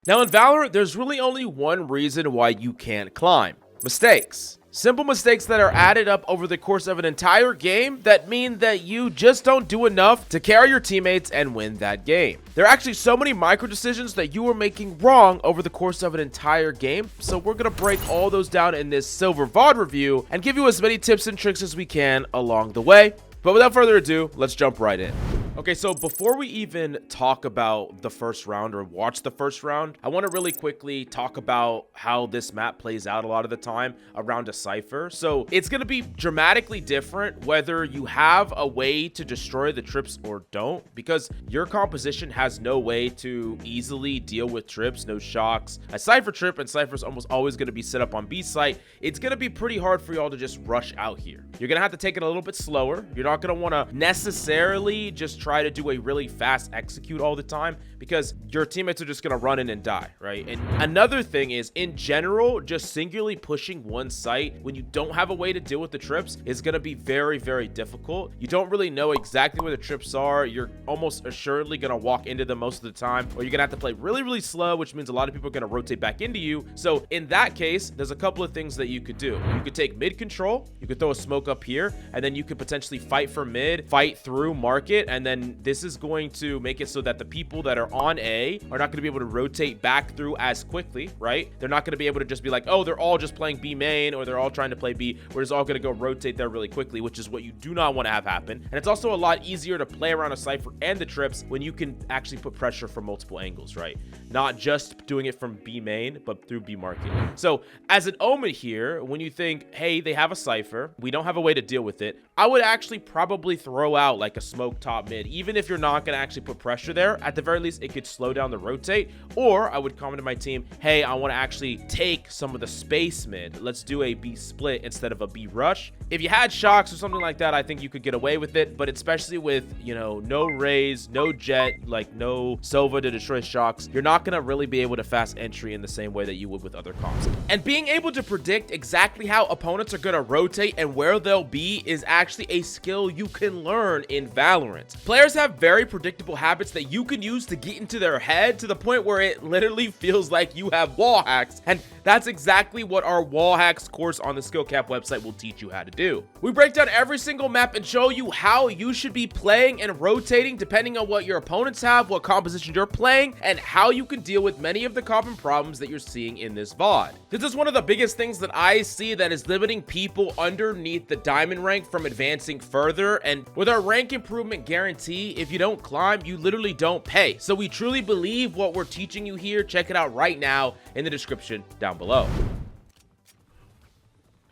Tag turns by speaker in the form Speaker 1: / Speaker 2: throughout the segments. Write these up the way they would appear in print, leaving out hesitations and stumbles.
Speaker 1: Now in Valorant, there's really only one reason why you can't climb. Mistakes. Simple mistakes that are added up over the course of an entire game that mean that you just don't do enough to carry your teammates and win that game. There are actually so many micro decisions that you are making wrong over the course of an entire game, so we're gonna break all those down in this Silver VOD review and give you as many tips and tricks as we can along the way. But without further ado, let's jump right in. Okay, so before we even talk about the first round or watch the first round, I want to really quickly talk about how this map plays out a lot of the time around a cipher. So it's going to be dramatically different whether you have a way to destroy the trips or don't, because your composition has no way to easily deal with trips, no shocks. A cipher trip, and cipher's almost always going to be set up on B site. It's going to be pretty hard for y'all to just rush out here. You're going to have to take it a little bit slower. You're not going to want to necessarily just try to do a really fast execute all the time, because your teammates are just going to run in and die, right? And another thing is, in general, just singularly pushing one site when you don't have a way to deal with the trips is going to be very, very difficult. You don't really know exactly where the trips are. You're almost assuredly going to walk into them most of the time, or you're going to have to play really, really slow, which means a lot of people are going to rotate back into you. So in that case, there's a couple of things that you could do. You could take mid control, you could throw a smoke up here, and then you could potentially fight for mid, fight through market, and then this is going to make it so that the people that are on A are not going to be able to rotate back through as quickly, right? They're not going to be able to just be like, oh, they're all just playing B main, or they're all trying to play B. We're just all going to go rotate there really quickly, which is what you do not want to have happen. And it's also a lot easier to play around a cipher and the trips when you can actually put pressure from multiple angles, right? Not just doing it from B main, but through B market. So as an omen here, when you think, hey, they have a cipher, we don't have a way to deal with it, I would actually probably throw out like a smoke top mid. Even if you're not going to actually put pressure there, at the very least, it could slow down the rotate. Or I would comment to my team, hey, I want to actually take some of the space mid. Let's do a B split instead of a B rush. If you had shocks or something like that, I think you could get away with it. But especially with, you know, no rays, no jet, like no Sova to destroy shocks, you're not going to really be able to fast entry in the same way that you would with other comps. And being able to predict exactly how opponents are going to rotate and where they'll be is actually a skill you can learn in Valorant. Players have very predictable habits that you can use to get into their head to the point where it literally feels like you have wall hacks, and that's exactly what our wall hacks course on the SkillCapped website will teach you how to do. We break down every single map and show you how you should be playing and rotating depending on what your opponents have, what composition you're playing, and how you can deal with many of the common problems that you're seeing in this VOD. This is one of the biggest things that I see that is limiting people underneath the diamond rank from advancing further, and with our rank improvement guarantee, if you don't climb, you literally don't pay. So we truly believe what we're teaching you here. Check it out right now in the description down below.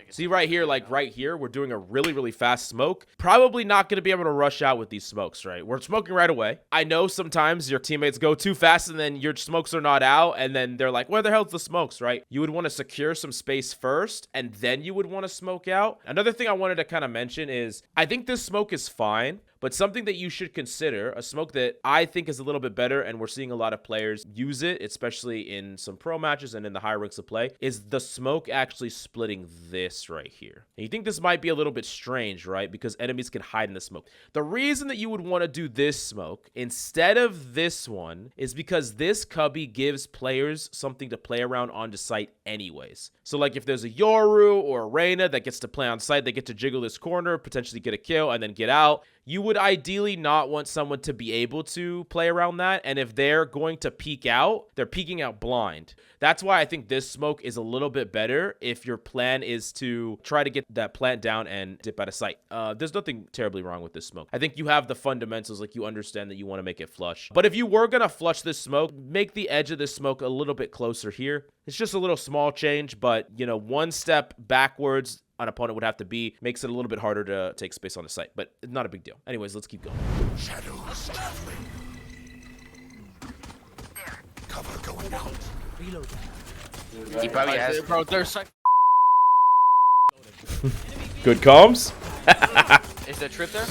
Speaker 1: See right here, like right here, we're doing a really, really fast smoke. Probably not going to be able to rush out with these smokes, right? We're smoking right away. I know sometimes your teammates go too fast and then your smokes are not out, and then they're like, where the hell's the smokes, right? You would want to secure some space first, and then you would want to smoke out. Another thing I wanted to kind of mention is, I think this smoke is fine, but something that you should consider, a smoke that I think is a little bit better, and we're seeing a lot of players use it, especially in some pro matches and in the high ranks of play, is the smoke actually splitting this right here. And you think this might be a little bit strange, right? Because enemies can hide in the smoke. The reason that you would want to do this smoke instead of this one is because this cubby gives players something to play around onto site anyways. So like if there's a Yoru or a Reyna that gets to play on site, they get to jiggle this corner, potentially get a kill, and then get out. You would ideally not want someone to be able to play around that. And if they're going to peek out, they're peeking out blind. That's why I think this smoke is a little bit better if your plan is to try to get that plant down and dip out of sight. There's nothing terribly wrong with this smoke. I think you have the fundamentals, like you understand that you want to make it flush. But if you were going to flush this smoke, make the edge of this smoke a little bit closer here. It's just a little small change, but, you know, one step backwards an opponent would have to be makes it a little bit harder to take space on the site, but it's not a big deal. Anyways, let's keep going.
Speaker 2: Shadows traveling. Cover going out.
Speaker 3: Reload.
Speaker 4: He probably has.
Speaker 3: Bro, there's like.
Speaker 1: Good comms.
Speaker 3: Is the trip there?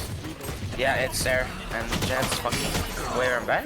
Speaker 4: Yeah, it's there. And Jet's fucking way around back.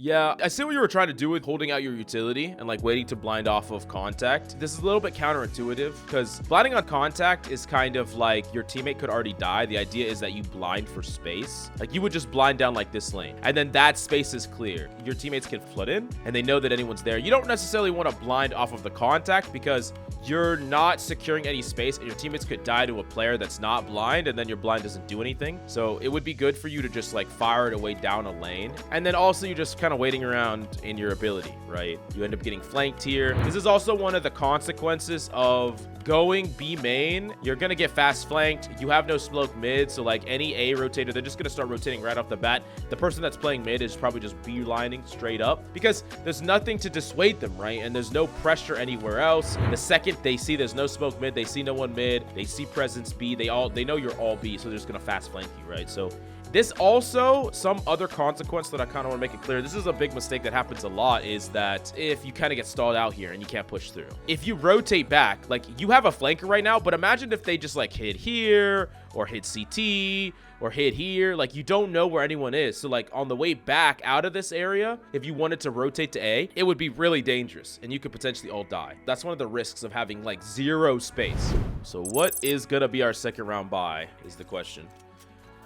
Speaker 1: Yeah, I see what you were trying to do with holding out your utility and like waiting to blind off of contact. This is a little bit counterintuitive because blinding on contact is kind of like your teammate could already die. The idea is that you blind for space. Like you would just blind down like this lane and then that space is clear. Your teammates can flood in and they know that anyone's there. You don't necessarily want to blind off of the contact because you're not securing any space and your teammates could die to a player that's not blind and then your blind doesn't do anything. So it would be good for you to just like fire it away down a lane. And then also you just kind of waiting around in your ability, right? You end up getting flanked here. This is also one of the consequences of going B main. You're gonna get fast flanked. You have no smoke mid, so like any A rotator, they're just gonna start rotating right off the bat. The person that's playing mid is probably just B-lining straight up because there's nothing to dissuade them, right? And there's no pressure anywhere else. The second they see there's no smoke mid, they see no one mid, they see presence B, they know you're all B, so they're just gonna fast flank you, right? So this also, some other consequence that I kind of want to make it clear, this is a big mistake that happens a lot, is that if you kind of get stalled out here and you can't push through. If you rotate back, like you have a flanker right now, but imagine if they just like hit here or hit CT or hit here, like you don't know where anyone is. So like on the way back out of this area, if you wanted to rotate to A, it would be really dangerous and you could potentially all die. That's one of the risks of having like zero space. So what is gonna be our second round buy is the question.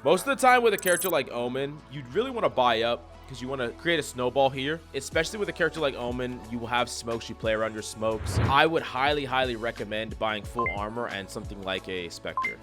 Speaker 1: Most of the time with a character like Omen, you'd really want to buy up because you want to create a snowball here. Especially with a character like Omen, you will have smokes, you play around your smokes. I would highly recommend buying full armor and something like a Spectre.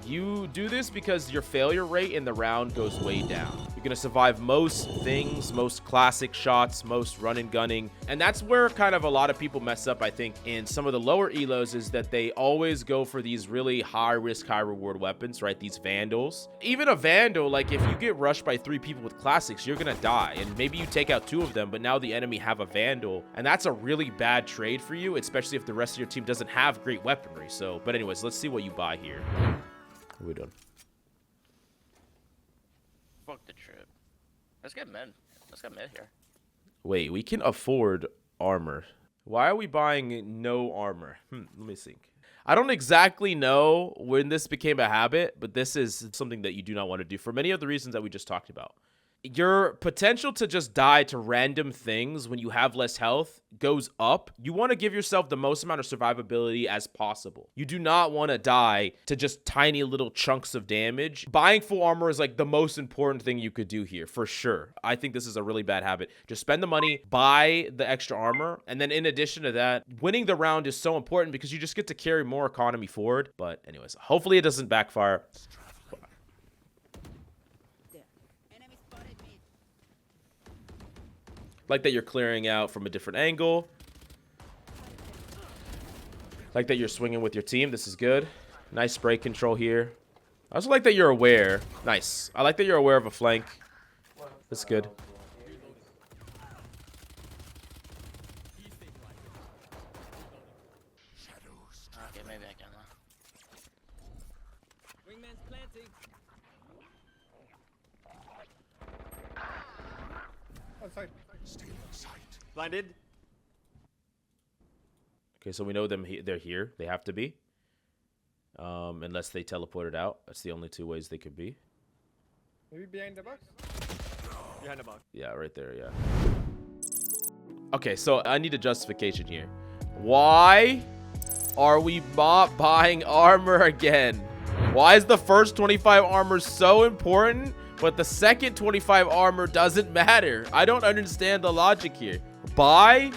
Speaker 1: You do this because your failure rate in the round goes way down. You're going to survive most things, most classic shots, most run and gunning. And that's where kind of a lot of people mess up, I think, in some of the lower elos is that they always go for these really high risk, high reward weapons, right? These Vandals. Even a Vandal, like if you get rushed by 3 people with classics, you're going to die. And maybe you take out 2 of them, but now the enemy have a Vandal. And that's a really bad trade for you, especially if the rest of your team doesn't have great weaponry. So, but anyways, let's see what you buy here. What are we doing?
Speaker 3: Fuck the trip. Let's get mid. Let's get mid here.
Speaker 1: Wait, we can afford armor. Why are we buying no armor? Let me think. I don't exactly know when this became a habit, but this is something that you do not want to do for many of the reasons that we just talked about. Your potential to just die to random things when you have less health goes up. You want to give yourself the most amount of survivability as possible. You do not want to die to just tiny little chunks of damage. Buying full armor is like the most important thing you could do here for sure. I think this is a really bad habit. Just spend the money, buy the extra armor, and then in addition to that, winning the round is so important because you just get to carry more economy forward. But anyways, hopefully it doesn't backfire. Like that you're clearing out from a different angle. Like that you're swinging with your team. This is good. Nice spray control here. I also like that you're aware. Nice. I like that you're aware of a flank. That's good.
Speaker 3: Okay, maybe I can.
Speaker 5: Wingman's planting.
Speaker 2: Outside. Stay in sight.
Speaker 5: Blinded.
Speaker 1: Okay, so we know them. They're here. They have to be. Unless they teleported out. That's the only 2 ways they could be.
Speaker 5: Maybe behind the box. Behind the box.
Speaker 1: Yeah, right there. Yeah. Okay, so I need a justification here. Why are we not buying armor again? Why is the first 25 armor so important, but the second 25 armor doesn't matter? I don't understand the logic here. Buy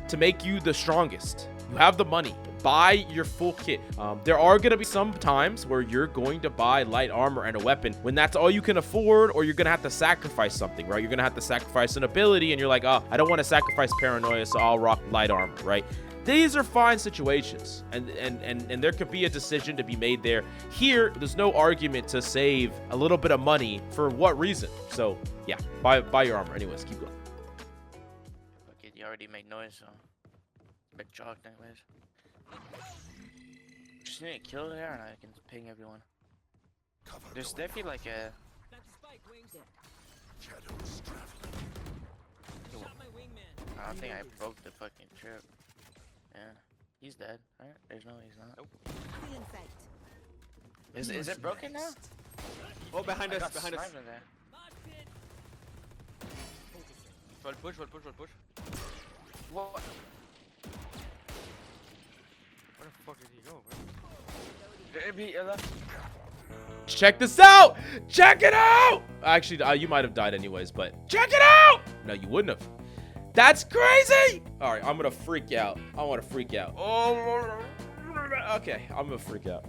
Speaker 1: to make you the strongest. You have the money. Buy your full kit. There are going to be some times where you're going to buy light armor and a weapon when that's all you can afford, or you're going to have to sacrifice something, right? You're going to have to sacrifice an ability and you're like, oh, I don't want to sacrifice paranoia, so I'll rock light armor, right? These are fine situations, and there could be a decision to be made there. Here, there's no argument to save a little bit of money for what reason. So yeah, buy your armor. Anyways, keep going.
Speaker 3: Okay, you already made noise, so big chalk anyways. Just need a kill there, and I can ping everyone.
Speaker 2: Cover
Speaker 3: There's
Speaker 2: going
Speaker 3: definitely like a.
Speaker 2: Shadows traveling.
Speaker 3: I don't think I broke the fucking trip. Yeah, he's dead. Right? There's no, he's not. Is it broken now?
Speaker 5: Oh, behind
Speaker 3: I
Speaker 5: us,
Speaker 3: got
Speaker 5: behind us.
Speaker 3: sniped in there.
Speaker 4: One push, one push, one push.
Speaker 3: What?
Speaker 4: Where the fuck did he go, bro?
Speaker 1: Check this out! Check it out! Actually, you might have died anyways, but check it out! No, you wouldn't have. That's crazy! All right, I'm gonna freak out. I want to freak out. Oh, okay, I'm gonna freak out.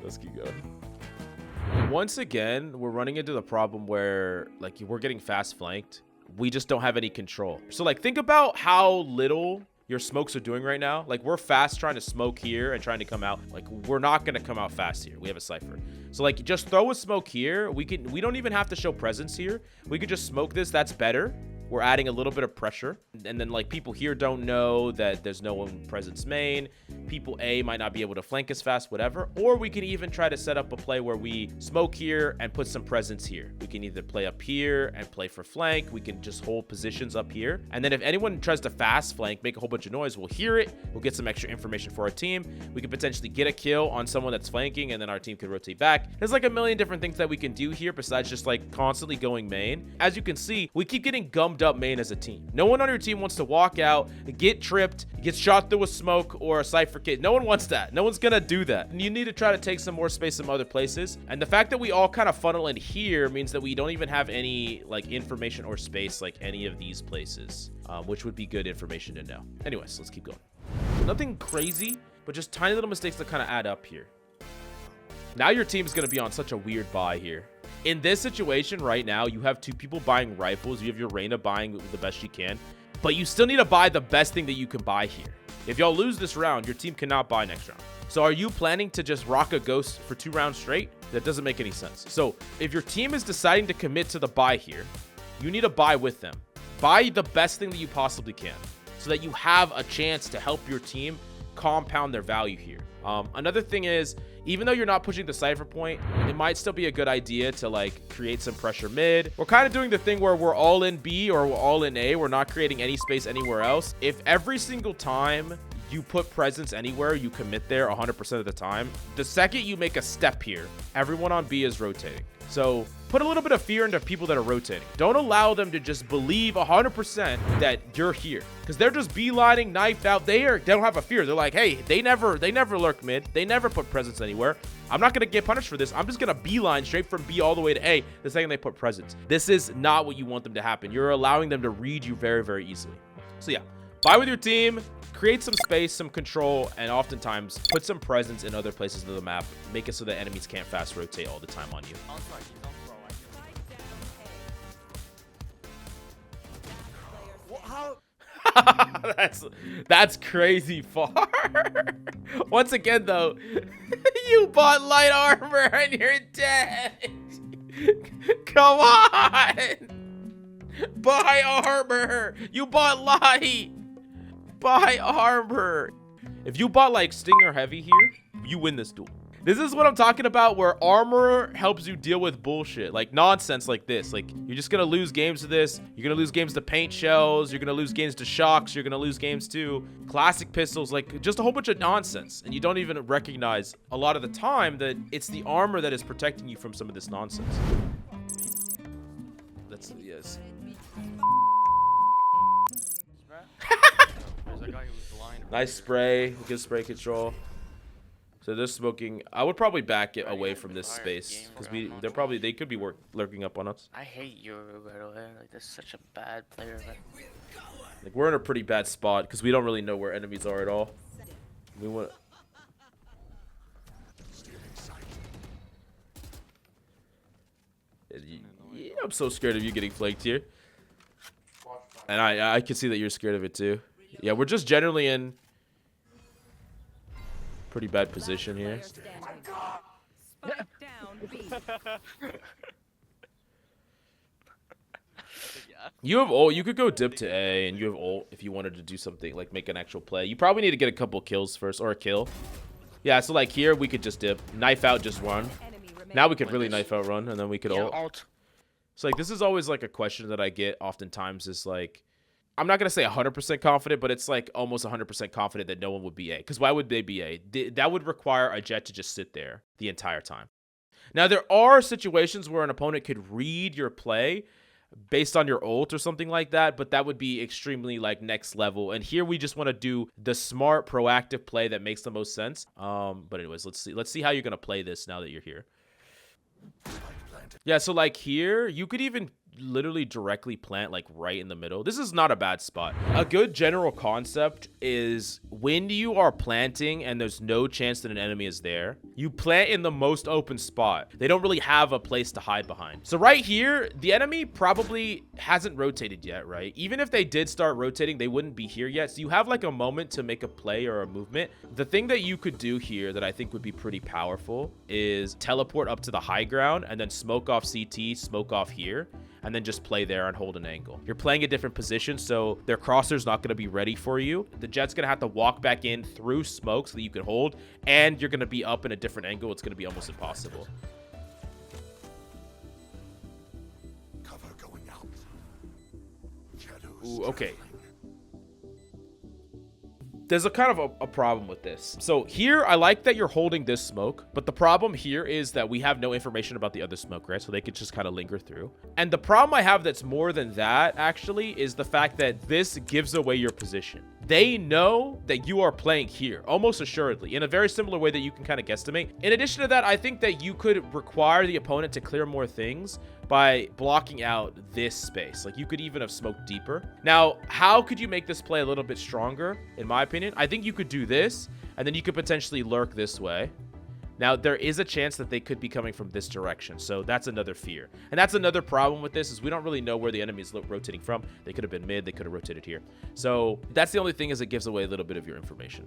Speaker 1: Let's keep going. Once again, we're running into the problem where, like, we're getting fast flanked. We just don't have any control. So, like, think about how little your smokes are doing right now. Like, we're fast trying to smoke here and trying to come out. Like, we're not gonna come out fast here. We have a cypher. So, like, just throw a smoke here. We don't even have to show presence here. We could just smoke this. That's better. We're adding a little bit of pressure. And then, like, people here don't know that there's no one presence main. People A might not be able to flank as fast, whatever. Or we can even try to set up a play where we smoke here and put some presence here. We can either play up here and play for flank. We can just hold positions up here. And then if anyone tries to fast flank, make a whole bunch of noise, we'll hear it. We'll get some extra information for our team. We could potentially get a kill on someone that's flanking, and then our team could rotate back. There's like a million different things that we can do here besides just like constantly going main. As you can see, we keep getting gummed up main as a team. No one on your team wants to walk out, get tripped, get shot through a smoke or a cypher kit. No one wants that. No one's gonna do that. And you need to try to take some more space some other places. And the fact that we all kind of funnel in here means that we don't even have any like information or space like any of these places, which would be good information to know. Anyways, let's keep going. Nothing crazy, but just tiny little mistakes that kind of add up here. Now your team is going to be on such a weird buy here. In this situation right now, you have two people buying rifles. You have your Reyna buying the best she can, but you still need to buy the best thing that you can buy here. If y'all lose this round, your team cannot buy next round. So are you planning to just rock a ghost for 2 rounds straight? That doesn't make any sense. So if your team is deciding to commit to the buy here, you need to buy with them. Buy the best thing that you possibly can so that you have a chance to help your team compound their value here. Another thing is, even though you're not pushing the cypher point, it might still be a good idea to like create some pressure mid. We're kind of doing the thing where we're all in B or we're all in A. We're not creating any space anywhere else. If every single time you put presence anywhere, you commit there 100% of the time, the second you make a step here, everyone on B is rotating. So put a little bit of fear into people that are rotating. Don't allow them to just believe 100% that you're here, because they're just beelining, knifed out. They don't have a fear. They're like, hey, they never lurk mid. They never put presence anywhere. I'm not going to get punished for this. I'm just going to beeline straight from B all the way to A the second they put presence. This is not what you want them to happen. You're allowing them to read you very, very easily. So yeah, buy with your team, create some space, some control, and oftentimes put some presence in other places of the map. Make it so that enemies can't fast rotate all the time on you. That's crazy far. Once again though, you bought light armor and you're dead. Come on, buy armor. You bought light. Buy armor. If you bought like Stinger heavy here, you win this duel. This is what I'm talking about, where armor helps you deal with bullshit, like nonsense like this. Like, you're just gonna lose games to this. You're gonna lose games to paint shells. You're gonna lose games to shocks. You're gonna lose games to classic pistols, like just a whole bunch of nonsense. And you don't even recognize a lot of the time that it's the armor that is protecting you from some of this nonsense. That's, yes. Nice spray, good spray control. So they're smoking. I would probably back it away from this space because they could be lurking up on us.
Speaker 3: I hate Yoru, by the way. Like, that's such a bad player.
Speaker 1: Like, we're in a pretty bad spot because we don't really know where enemies are at all. We want. Yeah, I'm so scared of you getting flanked here, and I can see that you're scared of it too. Yeah, we're just generally in pretty bad position here. You have ult. You could go dip to A, and you have ult if you wanted to do something like make an actual play. You probably need to get a couple kills first, or a kill. Yeah, so like here we could just dip, knife out, just run. Now we could really knife out, run, and then we could ult. So like this is always like a question that I get oftentimes is like, I'm not going to say 100% confident, but it's like almost 100% confident that no one would be A. Because why would they be A? That would require a jet to just sit there the entire time. Now, there are situations where an opponent could read your play, based on your ult or something like that, but that would be extremely like next level. And here we just want to do the smart proactive play that makes the most sense. But anyways, let's see how you're gonna play this now that you're here. Yeah, so like here you could even literally directly plant like right in the middle. This is not a bad spot. A good general concept is when you are planting and there's no chance that an enemy is there, you plant in the most open spot. They don't really have a place to hide behind. So right here, the enemy probably hasn't rotated yet, right? Even if they did start rotating, they wouldn't be here yet. So you have like a moment to make a play or a movement. The thing that you could do here that I think would be pretty powerful is teleport up to the high ground and then smoke off CT, smoke off here, and then just play there and hold an angle. You're playing a different position, so their crosser's not going to be ready for you. The Jet's going to have to walk back in through smoke so that you can hold, and you're going to be up in a different angle. It's going to be almost impossible.
Speaker 2: Cover going out. Shadows
Speaker 1: Ooh, okay.
Speaker 2: traveling.
Speaker 1: There's a kind of a problem with this. So here, I like that you're holding this smoke, but the problem here is that we have no information about the other smoke, right? So they could just kind of linger through. And the problem I have that's more than that, actually, is the fact that this gives away your position. They know that you are playing here, almost assuredly, in a very similar way that you can kind of guesstimate. In addition to that, I think that you could require the opponent to clear more things by blocking out this space. Like, you could even have smoked deeper. Now, how could you make this play a little bit stronger? In my opinion, I think you could do this, and then you could potentially lurk this way. Now, there is a chance that they could be coming from this direction, so that's another fear. And that's another problem with this, is we don't really know where the enemy is rotating from. They could have been mid, they could have rotated here. So that's the only thing, is it gives away a little bit of your information.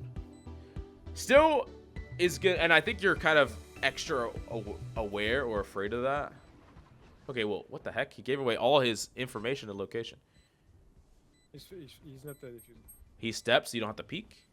Speaker 1: Still is good, and I think you're kind of extra aware or afraid of that. Okay, well, what the heck? He gave away all his information and location.
Speaker 5: He's not defusing.
Speaker 1: He steps, so you don't have to peek.